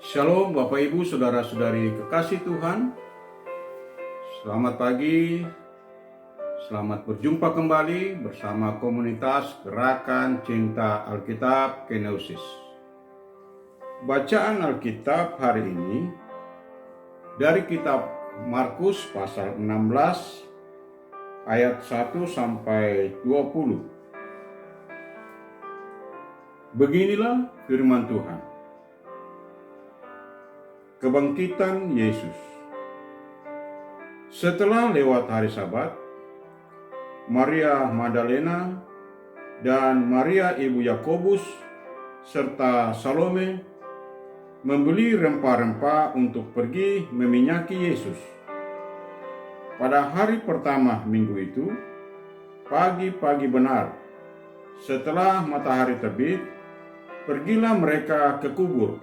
Shalom Bapak Ibu Saudara-saudari kekasih Tuhan. Selamat pagi. Selamat berjumpa kembali bersama komunitas Gerakan Cinta Alkitab Kenosis. Bacaan Alkitab hari ini dari kitab Markus pasal 16 ayat 1 sampai 20. Beginilah firman Tuhan. Kebangkitan Yesus. Setelah lewat hari Sabat, Maria Magdalena dan Maria ibu Yakobus serta Salome membeli rempah-rempah untuk pergi meminyaki Yesus. Pada hari pertama minggu itu, pagi-pagi benar, setelah matahari terbit, pergilah mereka ke kubur.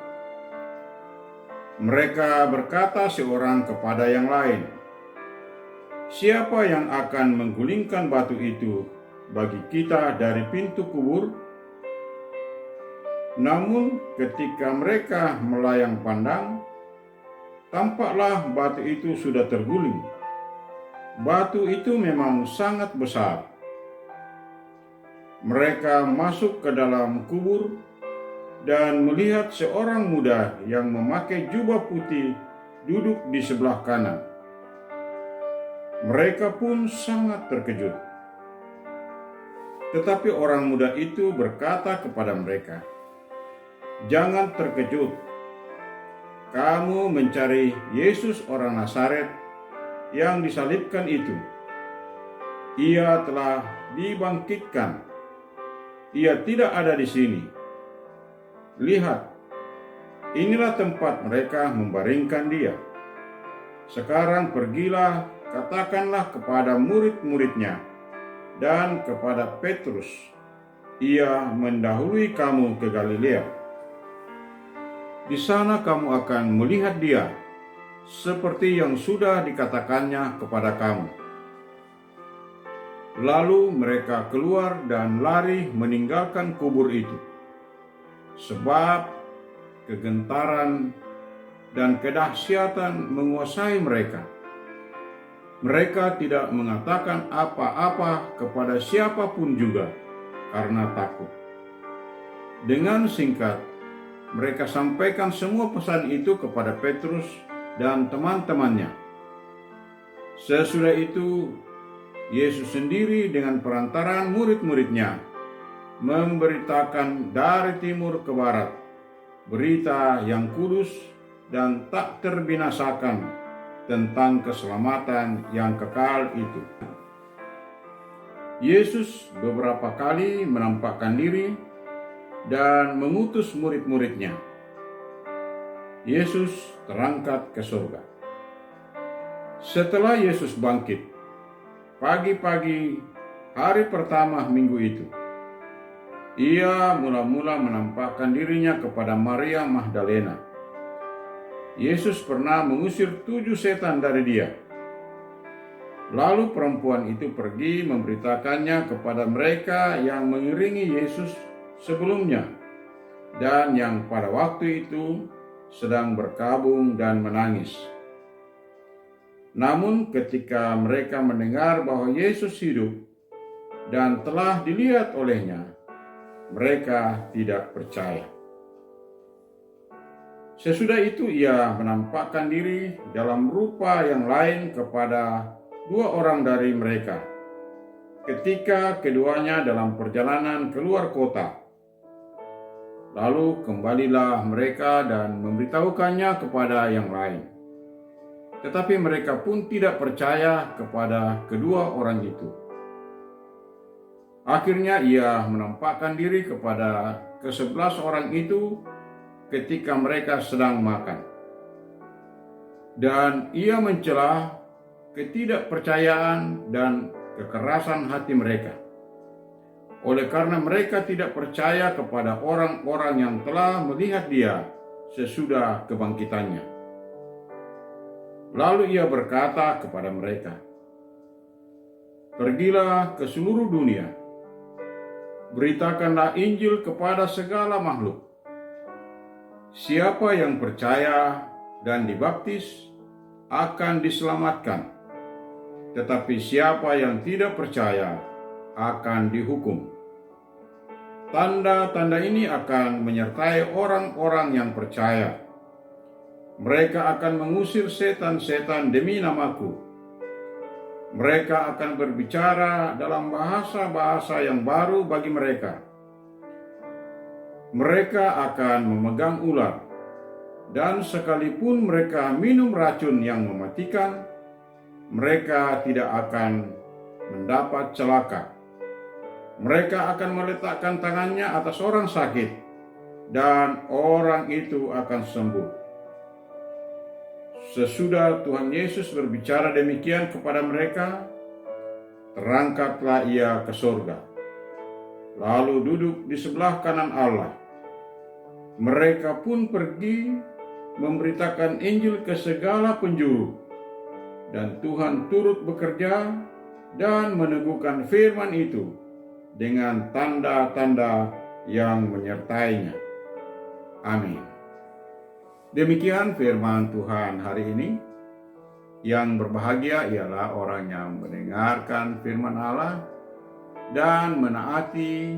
Mereka berkata seorang kepada yang lain, "Siapa yang akan menggulingkan batu itu bagi kita dari pintu kubur?" Namun ketika mereka melayang pandang, tampaklah batu itu sudah terguling. Batu itu memang sangat besar. Mereka masuk ke dalam kubur dan melihat seorang muda yang memakai jubah putih duduk di sebelah kanan. Mereka pun sangat terkejut. Tetapi orang muda itu berkata kepada mereka, "Jangan terkejut. Kamu mencari Yesus orang Nazaret yang disalibkan itu. Ia telah dibangkitkan. Ia tidak ada di sini. Lihat, inilah tempat mereka membaringkan dia. Sekarang pergilah, katakanlah kepada murid-muridnya dan kepada Petrus, ia mendahului kamu ke Galilea. Di sana kamu akan melihat dia, seperti yang sudah dikatakannya kepada kamu." Lalu mereka keluar dan lari meninggalkan kubur itu. Sebab kegentaran dan kedahsyatan menguasai mereka. Mereka tidak mengatakan apa-apa kepada siapapun juga karena takut. Dengan singkat, mereka sampaikan semua pesan itu kepada Petrus dan teman-temannya. Sesudah itu, Yesus sendiri dengan perantaraan murid-muridnya memberitakan dari timur ke barat berita yang kudus dan tak terbinasakan tentang keselamatan yang kekal itu. Yesus beberapa kali menampakkan diri dan mengutus murid-muridnya. Yesus terangkat ke surga. Setelah Yesus bangkit, pagi-pagi hari pertama minggu itu, ia mula-mula menampakkan dirinya kepada Maria Magdalena. Yesus pernah mengusir 7 setan dari dia. Lalu perempuan itu pergi memberitakannya kepada mereka yang mengiringi Yesus sebelumnya dan yang pada waktu itu sedang berkabung dan menangis. Namun ketika mereka mendengar bahwa Yesus hidup dan telah dilihat olehnya, mereka tidak percaya. Sesudah itu ia menampakkan diri dalam rupa yang lain kepada 2 orang dari mereka, ketika keduanya dalam perjalanan keluar kota. Lalu kembalilah mereka dan memberitahukannya kepada yang lain. Tetapi mereka pun tidak percaya kepada kedua orang itu. Akhirnya ia menampakkan diri kepada ke-11 orang itu ketika mereka sedang makan. Dan ia mencela ketidakpercayaan dan kekerasan hati mereka. Oleh karena mereka tidak percaya kepada orang-orang yang telah melihat dia sesudah kebangkitannya. Lalu ia berkata kepada mereka, "Pergilah ke seluruh dunia. Beritakanlah Injil kepada segala makhluk. Siapa yang percaya dan dibaptis akan diselamatkan, tetapi siapa yang tidak percaya akan dihukum. Tanda-tanda ini akan menyertai orang-orang yang percaya. Mereka akan mengusir setan-setan demi namaku. Mereka akan berbicara dalam bahasa-bahasa yang baru bagi mereka. Mereka akan memegang ular, dan sekalipun mereka minum racun yang mematikan, mereka tidak akan mendapat celaka. Mereka akan meletakkan tangannya atas orang sakit, dan orang itu akan sembuh. Sesudah Tuhan Yesus berbicara demikian kepada mereka, terangkatlah ia ke surga, lalu duduk di sebelah kanan Allah. Mereka pun pergi memberitakan Injil ke segala penjuru, dan Tuhan turut bekerja dan meneguhkan firman itu dengan tanda-tanda yang menyertainya. Amin. Demikian firman Tuhan hari ini. Yang berbahagia ialah orang yang mendengarkan firman Allah dan menaati,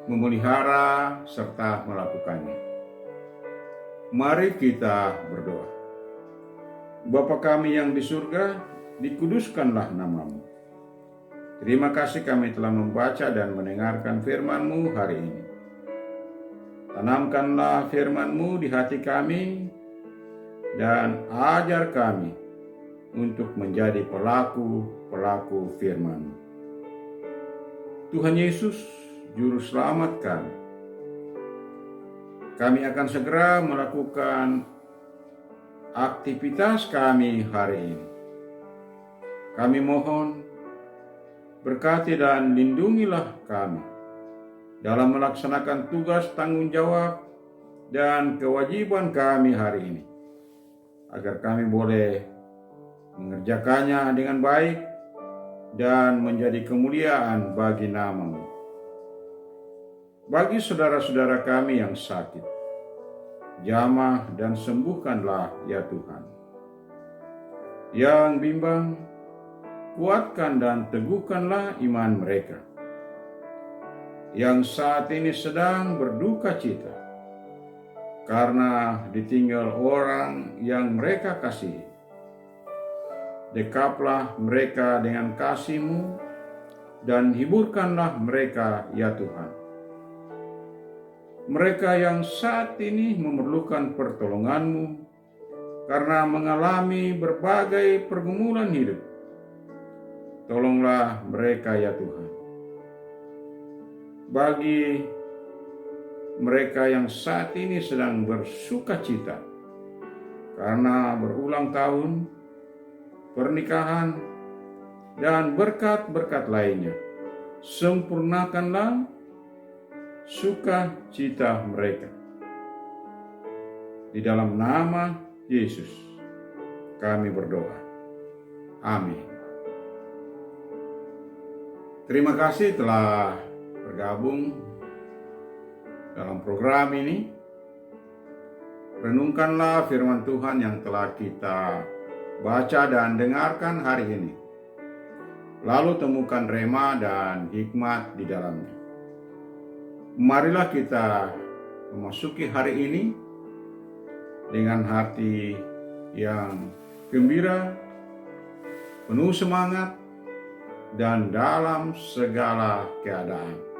memelihara, serta melakukannya. Mari kita berdoa. Bapa kami yang di surga, dikuduskanlah namamu. Terima kasih kami telah membaca dan mendengarkan firman-Mu hari ini. Tanamkanlah firman-Mu di hati kami dan ajar kami untuk menjadi pelaku-pelaku firman-Mu. Tuhan Yesus, Juru Selamat kami akan segera melakukan aktivitas kami hari ini. Kami mohon berkati dan lindungilah kami dalam melaksanakan tugas tanggung jawab dan kewajiban kami hari ini, agar kami boleh mengerjakannya dengan baik dan menjadi kemuliaan bagi nama-Mu. Bagi saudara-saudara kami yang sakit, jamah dan sembuhkanlah ya Tuhan. Yang bimbang, kuatkan dan teguhkanlah iman mereka. Yang saat ini sedang berduka cita karena ditinggal orang yang mereka kasihi, dekaplah mereka dengan kasih-Mu dan hiburkanlah mereka ya Tuhan. Mereka yang saat ini memerlukan pertolongan-Mu karena mengalami berbagai pergumulan hidup, tolonglah mereka ya Tuhan. Bagi mereka yang saat ini sedang bersuka cita karena berulang tahun, pernikahan, dan berkat-berkat lainnya, sempurnakanlah sukacita mereka. Di dalam nama Yesus kami berdoa. Amin. Terima kasih telah bergabung dalam program ini. Renungkanlah firman Tuhan yang telah kita baca dan dengarkan hari ini. Lalu temukan rema dan hikmat di dalamnya. Marilah kita memasuki hari ini dengan hati yang gembira, penuh semangat, dan dalam segala keadaan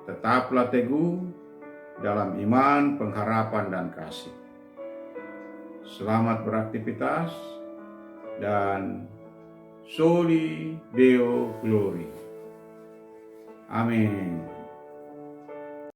tetaplah teguh dalam iman, pengharapan, dan kasih. Selamat beraktivitas dan Soli Deo Glory. Amin.